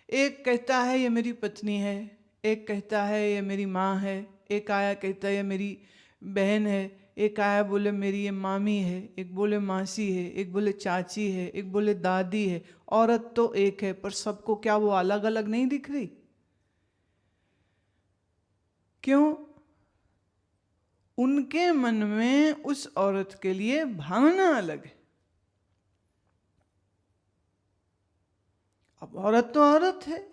एक कहता है ये मेरी पत्नी है, एक कहता है ये मेरी माँ है, एक आया कहता है ये मेरी बहन है, एक आया बोले मेरी ये मामी है, एक बोले मासी है, एक बोले चाची है, एक बोले दादी है। औरत तो एक है, पर सबको क्या वो अलग अलग नहीं दिख रही? क्यों? उनके मन में उस औरत के लिए भावना अलग है। अब औरत तो औरत है,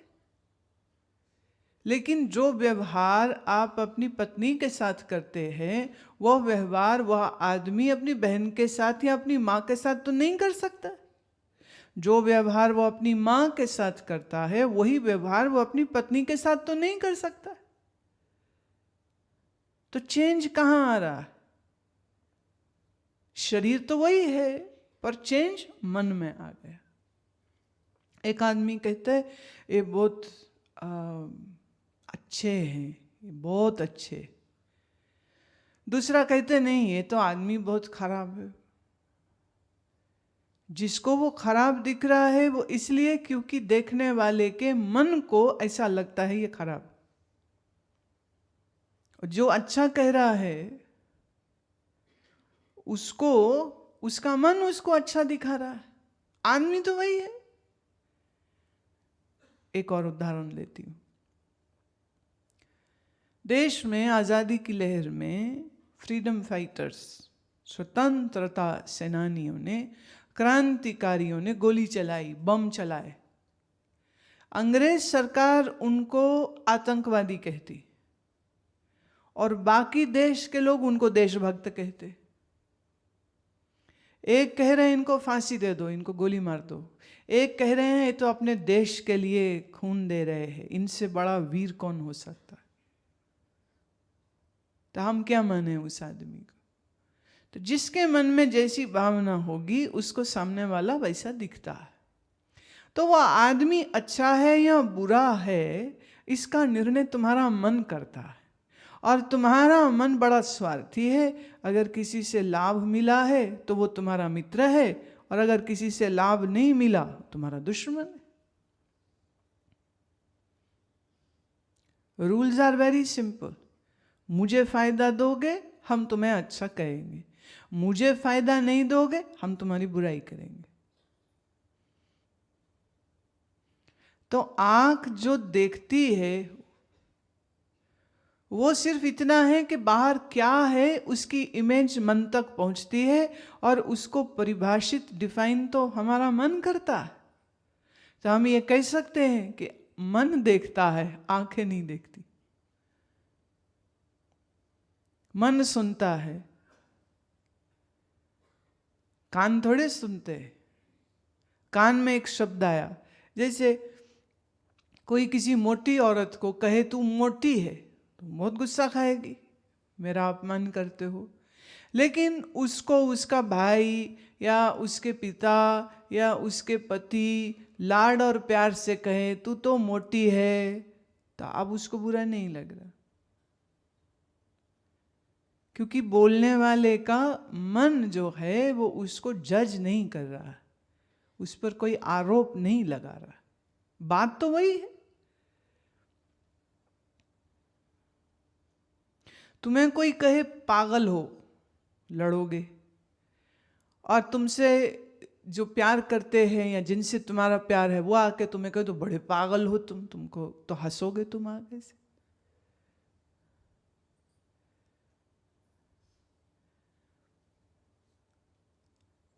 लेकिन जो व्यवहार आप अपनी पत्नी के साथ करते हैं, वह व्यवहार वह आदमी अपनी बहन के साथ या अपनी माँ के साथ तो नहीं कर सकता। जो व्यवहार वो अपनी माँ के साथ करता है, वही व्यवहार वो अपनी पत्नी के साथ तो नहीं कर सकता। तो चेंज कहाँ आ रहा है? शरीर तो वही है, पर चेंज मन में आ गया। एक आदमी कहता है ये बहुत अच्छे हैं, ये बहुत अच्छे। दूसरा कहते नहीं, ये तो आदमी बहुत खराब है। जिसको वो खराब दिख रहा है वो इसलिए क्योंकि देखने वाले के मन को ऐसा लगता है ये खराब। और जो अच्छा कह रहा है उसको, उसका मन उसको अच्छा दिखा रहा है। आदमी तो वही है। एक और उदाहरण लेती हूं। देश में आजादी की लहर में फ्रीडम फाइटर्स, स्वतंत्रता सेनानियों ने, क्रांतिकारियों ने गोली चलाई, बम चलाए। अंग्रेज सरकार उनको आतंकवादी कहती और बाकी देश के लोग उनको देशभक्त कहते। एक कह रहे हैं इनको फांसी दे दो, इनको गोली मार दो। एक कह रहे हैं ये तो अपने देश के लिए खून दे रहे हैं, इनसे बड़ा वीर कौन हो सकता है। तो हम क्या माने उस आदमी को? तो जिसके मन में जैसी भावना होगी उसको सामने वाला वैसा दिखता है। तो वह आदमी अच्छा है या बुरा है, इसका निर्णय तुम्हारा मन करता है। और तुम्हारा मन बड़ा स्वार्थी है। अगर किसी से लाभ मिला है तो वो तुम्हारा मित्र है, और अगर किसी से लाभ नहीं मिला तुम्हारा दुश्मन है। Rules are very simple. मुझे फायदा दोगे हम तुम्हें अच्छा कहेंगे, मुझे फायदा नहीं दोगे हम तुम्हारी बुराई करेंगे। तो आंख जो देखती है वो सिर्फ इतना है कि बाहर क्या है उसकी इमेज मन तक पहुंचती है, और उसको परिभाषित डिफाइन तो हमारा मन करता है। तो हम ये कह सकते हैं कि मन देखता है, आंखें नहीं देखती। मन सुनता है, कान थोड़े सुनते हैं। कान में एक शब्द आया, जैसे कोई किसी मोटी औरत को कहे तू मोटी है तो बहुत गुस्सा खाएगी, मेरा अपमान करते हो। लेकिन उसको उसका भाई या उसके पिता या उसके पति लाड और प्यार से कहे तू तो मोटी है, तो अब उसको बुरा नहीं लग रहा, क्योंकि बोलने वाले का मन जो है वो उसको जज नहीं कर रहा, उस पर कोई आरोप नहीं लगा रहा। बात तो वही है। तुम्हें कोई कहे पागल हो, लड़ोगे, और तुमसे जो प्यार करते हैं या जिनसे तुम्हारा प्यार है वो आके तुम्हें कहे तो बड़े पागल हो तुम, तुमको तो हंसोगे तुम आगे से।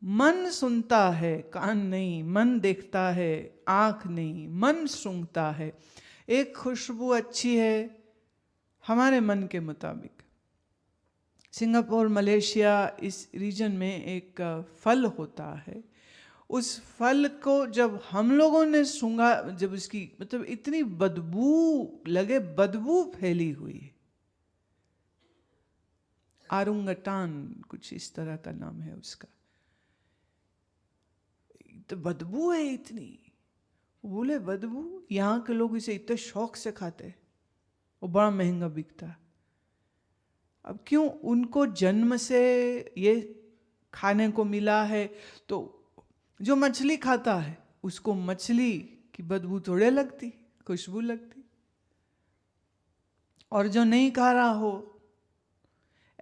मन सुनता है, कान नहीं। मन देखता है, आंख नहीं। मन सूंघता है। एक खुशबू अच्छी है हमारे मन के मुताबिक। सिंगापुर, मलेशिया, इस रीजन में एक फल होता है। उस फल को जब हम लोगों ने सूंघा, जब उसकी मतलब इतनी बदबू लगे, बदबू फैली हुई है। आरुंगटान कुछ इस तरह का नाम है उसका। तो बदबू है इतनी, बोले बदबू, यहाँ के लोग इसे इतने शौक से खाते, वो बड़ा महंगा बिकता। अब क्यों? उनको जन्म से ये खाने को मिला है। तो जो मछली खाता है उसको मछली कि बदबू थोड़े लगती, खुशबू लगती। और जो नहीं खा रहा हो,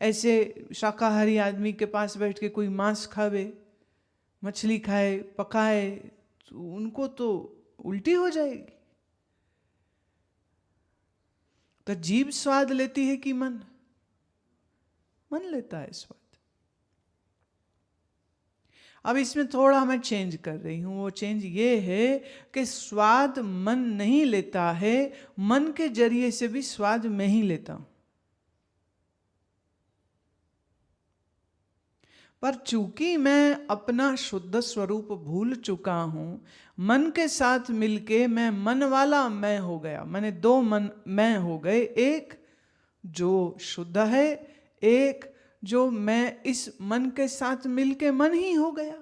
ऐसे शाकाहारी आदमी के पास बैठ के कोई मांस खावे, मछली खाए, पकाए, तो उनको तो उल्टी हो जाएगी। तो जीभ स्वाद लेती है कि मन? मन लेता है स्वाद। अब इसमें थोड़ा मैं चेंज कर रही हूं। वो चेंज ये है कि स्वाद मन नहीं लेता है, मन के जरिए से भी स्वाद मैं ही लेता हूं। पर चूंकि मैं अपना शुद्ध स्वरूप भूल चुका हूं, मन के साथ मिलके मैं मन वाला मैं हो गया। मैंने दो मन मैं हो गए, एक जो शुद्ध है, एक जो मैं इस मन के साथ मिलके मन ही हो गया।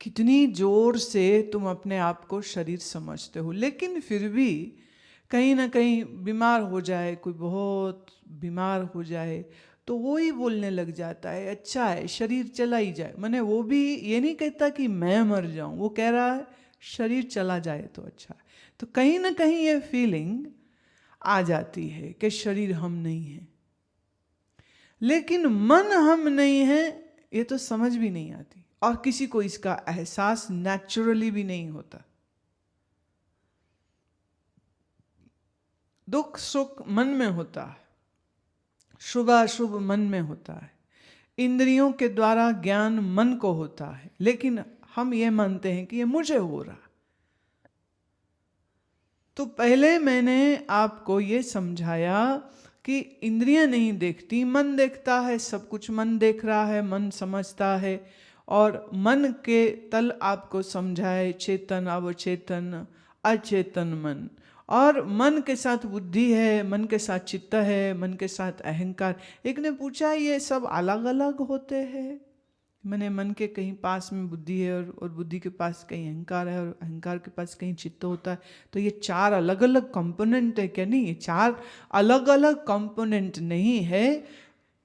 कितनी जोर से तुम अपने आप को शरीर समझते हो, लेकिन फिर भी कहीं ना कहीं बीमार हो जाए, कोई बहुत बीमार हो जाए, तो वो ही बोलने लग जाता है अच्छा है शरीर चला ही जाए। मैंने वो भी ये नहीं कहता कि मैं मर जाऊं, वो कह रहा है शरीर चला जाए तो अच्छा है। तो कहीं ना कहीं ये फीलिंग आ जाती है कि शरीर हम नहीं है, लेकिन मन हम नहीं है ये तो समझ भी नहीं आती, और किसी को इसका एहसास नेचुरली भी नहीं होता। दुख सुख मन में होता है, शुभ अशुभ मन में होता है, इंद्रियों के द्वारा ज्ञान मन को होता है, लेकिन हम ये मानते हैं कि ये मुझे हो रहा। तो पहले मैंने आपको ये समझाया कि इंद्रियां नहीं देखती, मन देखता है, सब कुछ मन देख रहा है, मन समझता है। और मन के तल आपको समझाए चेतन, अवचेतन, अचेतन मन। और मन के साथ बुद्धि है, मन के साथ चित्त है, मन के साथ अहंकार। एक ने पूछा ये सब अलग अलग होते हैं? मैंने मन के कहीं पास में बुद्धि है और बुद्धि के पास कहीं अहंकार है और अहंकार के पास कहीं चित्त होता है, तो ये चार अलग अलग कंपोनेंट है क्या? नहीं, ये चार अलग अलग कंपोनेंट नहीं है,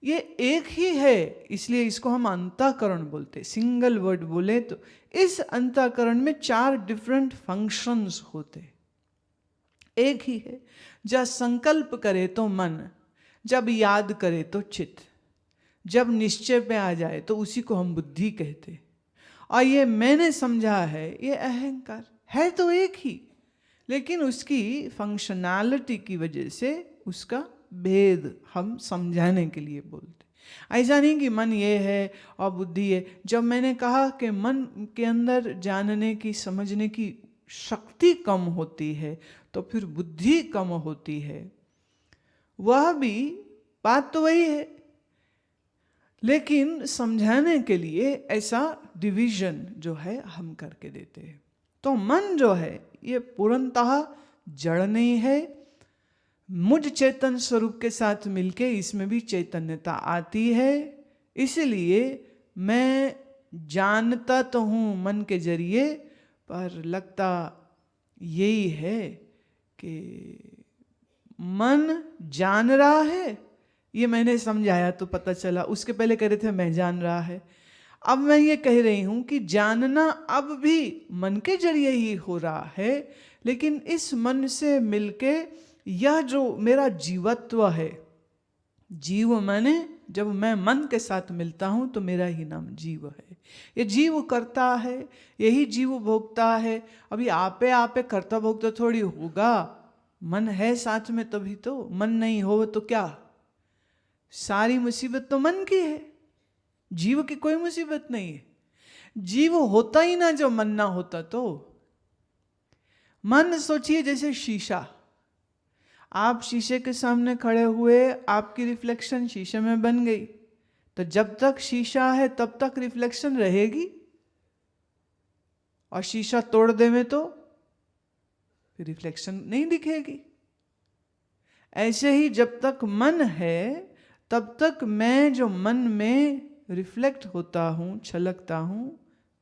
ये एक ही है। इसलिए इसको हम अंतःकरण बोलते, सिंगल वर्ड बोले तो। इस अंतःकरण में चार डिफरेंट फंक्शंस होते, एक ही है। जब संकल्प करे तो मन, जब याद करे तो चित्त, जब निश्चय पे आ जाए तो उसी को हम बुद्धि कहते। और ये मैंने समझा है ये अहंकार है तो एक ही, लेकिन उसकी फंक्शनैलिटी की वजह से उसका भेद हम समझाने के लिए बोलते। ऐसा नहीं कि मन ये है और बुद्धि है। जब मैंने कहा कि मन के अंदर जानने की समझने की शक्ति कम होती है तो फिर बुद्धि कम होती है, वह भी बात तो वही है, लेकिन समझाने के लिए ऐसा डिवीजन जो है हम करके देते हैं। तो मन जो है ये पूर्णतः जड़ नहीं है, मुझ चेतन स्वरूप के साथ मिलके इसमें भी चैतन्यता आती है। इसलिए मैं जानता तो हूँ मन के जरिए, पर लगता यही है कि मन जान रहा है। ये मैंने समझाया तो पता चला, उसके पहले कह रहे थे मैं जान रहा है। अब मैं ये कह रही हूं कि जानना अब भी मन के जरिए ही हो रहा है, लेकिन इस मन से मिलके यह जो मेरा जीवत्व है, जीव माने जब मैं मन के साथ मिलता हूं तो मेरा ही नाम जीव है। ये जीव करता है, यही जीव भोगता है। अभी आपे करता भोगता थोड़ी होगा, मन है साथ में तभी तो। मन नहीं हो तो क्या, सारी मुसीबत तो मन की है, जीव की कोई मुसीबत नहीं है। जीव होता ही ना जो मन ना होता तो। मन सोचिए जैसे शीशा, आप शीशे के सामने खड़े हुए, आपकी रिफ्लेक्शन शीशे में बन गई, तो जब तक शीशा है तब तक रिफ्लेक्शन रहेगी, और शीशा तोड़ देवे तो फिर रिफ्लेक्शन नहीं दिखेगी। ऐसे ही जब तक मन है तब तक मैं जो मन में रिफ्लेक्ट होता हूं, छलकता हूं,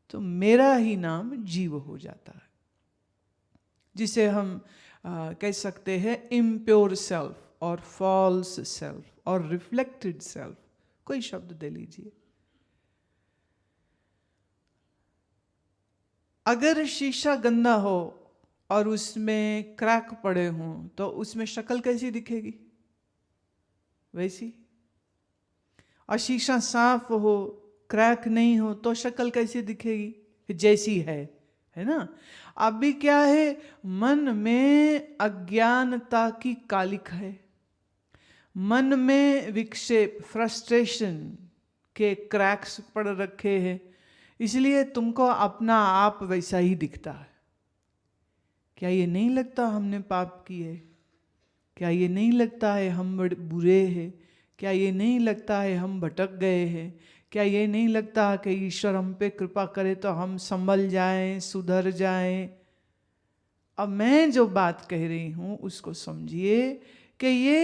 तो मेरा ही नाम जीव हो जाता है, जिसे हम कह सकते हैं इम्प्योर सेल्फ और फॉल्स सेल्फ और रिफ्लेक्टेड सेल्फ, कोई शब्द दे लीजिए। अगर शीशा गंदा हो और उसमें क्रैक पड़े हों तो उसमें शक्ल कैसी दिखेगी? वैसी। और शीशा साफ हो, क्रैक नहीं हो तो शक्ल कैसी दिखेगी? जैसी है ना। अभी क्या है, मन में अज्ञानता की कालिक है, मन में विक्षेप, फ्रस्ट्रेशन के क्रैक्स पड़ रखे हैं, इसलिए तुमको अपना आप वैसा ही दिखता है। क्या ये नहीं लगता हमने पाप किए? क्या ये नहीं लगता है हम बुरे हैं? क्या ये नहीं लगता है हम भटक गए हैं? क्या ये नहीं लगता कि ईश्वर हम पे कृपा करे तो हम संभल जाएं, सुधर जाएं? अब मैं जो बात कह रही हूं उसको समझिए कि ये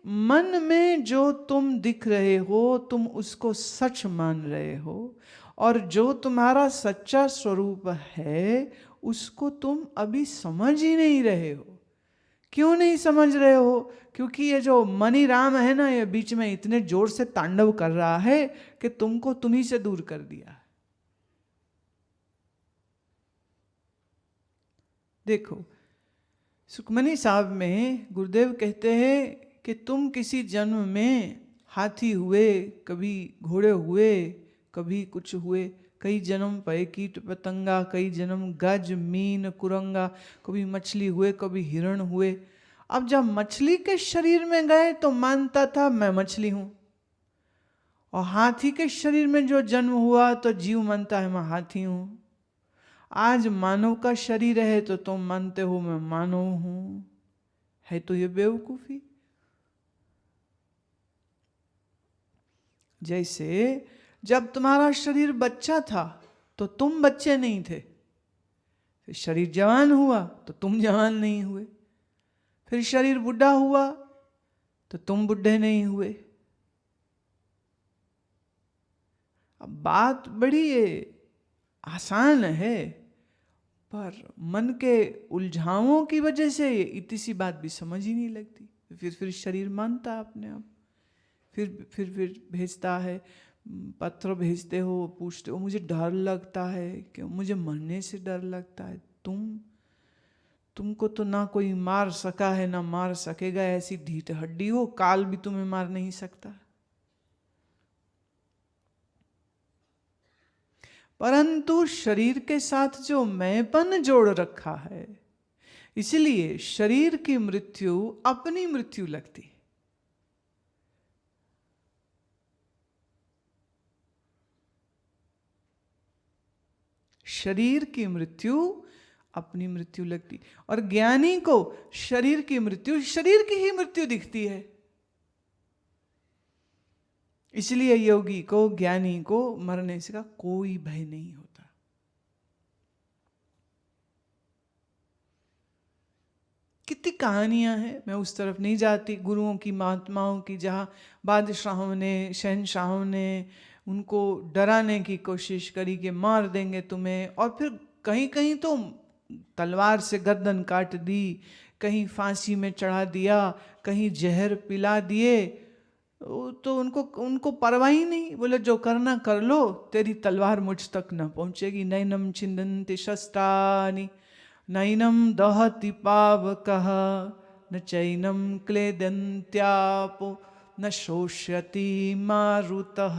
मन में जो तुम दिख रहे हो, तुम उसको सच मान रहे हो, और जो तुम्हारा सच्चा स्वरूप है उसको तुम अभी समझ ही नहीं रहे हो। क्यों नहीं समझ रहे हो? क्योंकि ये जो मनी राम है ना, ये बीच में इतने जोर से तांडव कर रहा है कि तुमको तुम्ही से दूर कर दिया। देखो, सुखमनी साहब में गुरुदेव कहते हैं कि तुम किसी जन्म में हाथी हुए, कभी घोड़े हुए, कभी कुछ हुए, कई जन्म पे कीट पतंगा, कई जन्म गज मीन कुरंगा, कभी मछली हुए, कभी हिरण हुए। अब जब मछली के शरीर में गए तो मानता था मैं मछली हूं, और हाथी के शरीर में जो जन्म हुआ तो जीव मानता है मैं हाथी हूं। आज मानव का शरीर है तो तुम मानते हो मैं मानव हूं। है तो ये बेवकूफी। जैसे जब तुम्हारा शरीर बच्चा था तो तुम बच्चे नहीं थे, फिर शरीर जवान हुआ तो तुम जवान नहीं हुए, फिर शरीर बुढ़ा हुआ तो तुम बुढ़े नहीं हुए। अब बात बड़ी आसान है, पर मन के उलझावों की वजह से इतनी सी बात भी समझ ही नहीं लगती। फिर शरीर मानता अपने आप, फिर भेजता है, पत्र भेजते हो, पूछते हो मुझे डर लगता है, क्यों? मुझे मरने से डर लगता है। तुमको तो ना कोई मार सका है ना मार सकेगा, ऐसी ढीठ हड्डी हो, काल भी तुम्हें मार नहीं सकता। परंतु शरीर के साथ जो मैंपन जोड़ रखा है, इसलिए शरीर की मृत्यु अपनी मृत्यु लगती। शरीर की मृत्यु अपनी मृत्यु लगती, और ज्ञानी को शरीर की मृत्यु शरीर की ही मृत्यु दिखती है। इसलिए योगी को, ज्ञानी को मरने से का कोई भय नहीं होता। कितनी कहानियां हैं, मैं उस तरफ नहीं जाती, गुरुओं की, महात्माओं की, जहां बादशाहों ने, शहनशाहों ने उनको डराने की कोशिश करी कि मार देंगे तुम्हें, और फिर कहीं कहीं तो तलवार से गर्दन काट दी, कहीं फांसी में चढ़ा दिया, कहीं जहर पिला दिए। तो उनको परवाह ही नहीं, बोले जो करना कर लो, तेरी तलवार मुझ तक न पहुंचेगी। नैनम छिंदन्ति शस्त्राणि नैनम दहति पावकः न चैनम क्लेदन्त्यापो न शोष्यति मारुतः।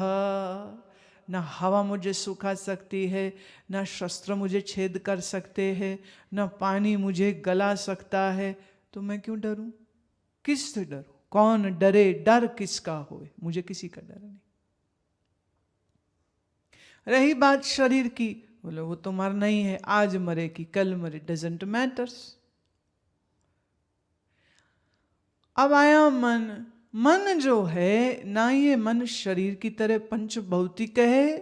न हवा मुझे सुखा सकती है, न शस्त्र मुझे छेद कर सकते हैं, न पानी मुझे गला सकता है, तो मैं क्यों डरूं? किससे डरूं? कौन डरे? डर किसका होए? मुझे किसी का डर नहीं। रही बात शरीर की, बोले वो तो मरना ही है, आज मरे कि कल मरे, डजंट मैटर्स। अब आया मन। मन जो है ना, ये मन शरीर की तरह पंच भौतिक है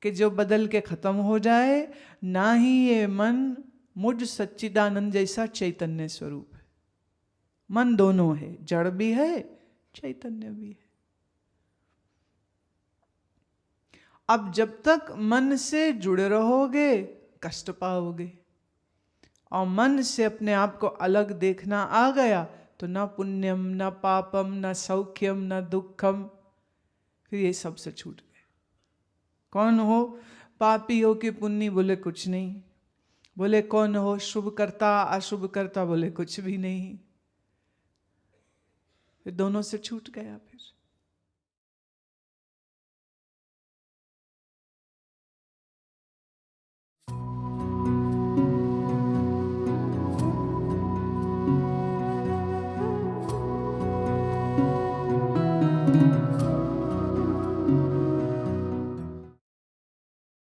कि जो बदल के खत्म हो जाए, ना ही ये मन मुझ सच्चिदानंद जैसा चैतन्य स्वरूप है। मन दोनों है, जड़ भी है, चैतन्य भी है। अब जब तक मन से जुड़े रहोगे कष्ट पाओगे, और मन से अपने आप को अलग देखना आ गया तो न पुण्यम न पापम न सौख्यम न दुखम, फिर ये सबसे छूट गए। कौन हो? पापी हो कि पुण्य, बोले कुछ नहीं। बोले कौन हो, शुभ करता अशुभ करता, बोले कुछ भी नहीं। फिर दोनों से छूट गया। फिर